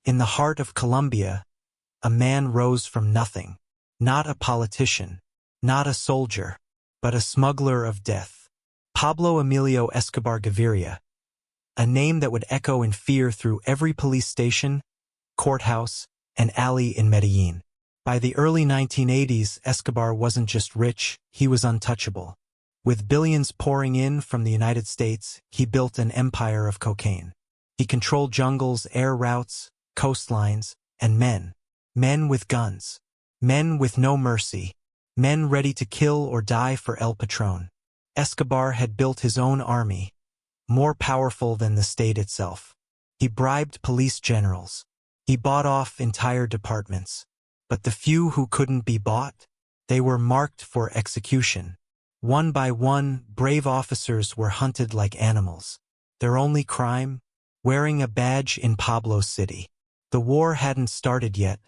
In the heart of Colombia, a man rose from nothing. Not a politician, not a soldier, but a smuggler of death. Pablo Emilio Escobar Gaviria, a name that would echo in fear through every police station, courthouse, and alley in Medellin. By the early 1980s, Escobar wasn't just rich, he was untouchable. With billions pouring in from the United States, he built an empire of cocaine. He controlled jungles, air routes, coastlines, and men with guns. Men with no mercy. Men ready to kill or die for El Patron. Escobar had built his own army, more powerful than the state itself. He bribed police generals. He bought off entire departments. But the few who couldn't be bought, they were marked for execution. One by one, brave officers were hunted like animals. Their only crime? Wearing a badge in Pablo's city. The war hadn't started yet,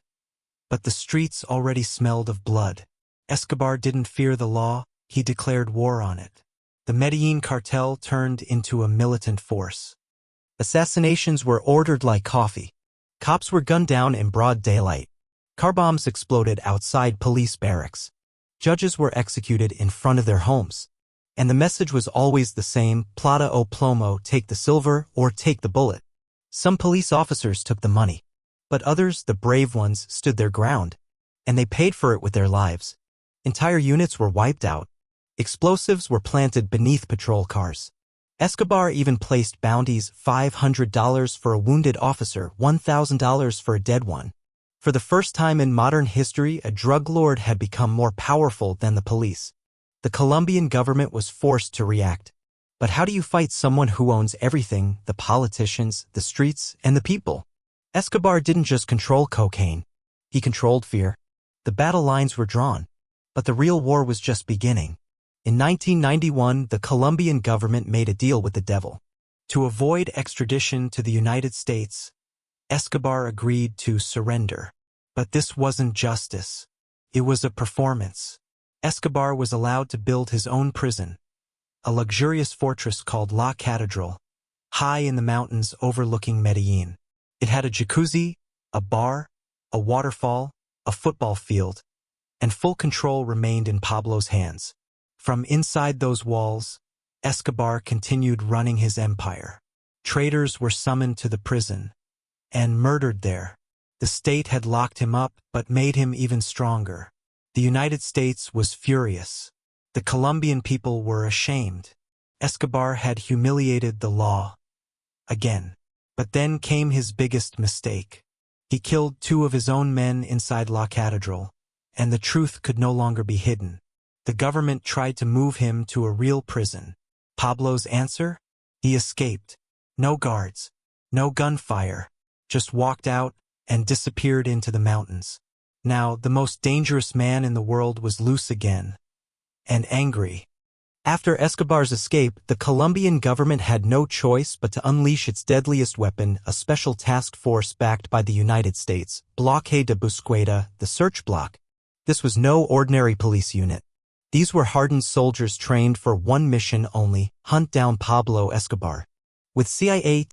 but the streets already smelled of blood. Escobar didn't fear the law, he declared war on it. The Medellin cartel turned into a militant force. Assassinations were ordered like coffee. Cops were gunned down in broad daylight. Car bombs exploded outside police barracks. Judges were executed in front of their homes. And the message was always the same: plata o plomo, take the silver or take the bullet. Some police officers took the money. But others, the brave ones, stood their ground. And they paid for it with their lives. Entire units were wiped out. Explosives were planted beneath patrol cars. Escobar even placed bounties: $500 for a wounded officer, $1,000 for a dead one. For the first time in modern history, a drug lord had become more powerful than the police. The Colombian government was forced to react. But how do you fight someone who owns everything: the politicians, the streets, and the people? Escobar didn't just control cocaine. He controlled fear. The battle lines were drawn. But the real war was just beginning. In 1991, the Colombian government made a deal with the devil. To avoid extradition to the United States, Escobar agreed to surrender. But this wasn't justice. It was a performance. Escobar was allowed to build his own prison, a luxurious fortress called La Catedral, high in the mountains overlooking Medellin. It had a jacuzzi, a bar, a waterfall, a football field, and full control remained in Pablo's hands. From inside those walls, Escobar continued running his empire. Traitors were summoned to the prison and murdered there. The state had locked him up but made him even stronger. The United States was furious. The Colombian people were ashamed. Escobar had humiliated the law again. But then came his biggest mistake. He killed 2 of his own men inside La Catedral, and the truth could no longer be hidden. The government tried to move him to a real prison. Pablo's answer? He escaped. No guards, no gunfire, just walked out and disappeared into the mountains. Now, the most dangerous man in the world was loose again, and angry. After Escobar's escape, the Colombian government had no choice but to unleash its deadliest weapon, a special task force backed by the United States, Bloque de Búsqueda, the search block. This was no ordinary police unit. These were hardened soldiers trained for one mission only: hunt down Pablo Escobar. With CIA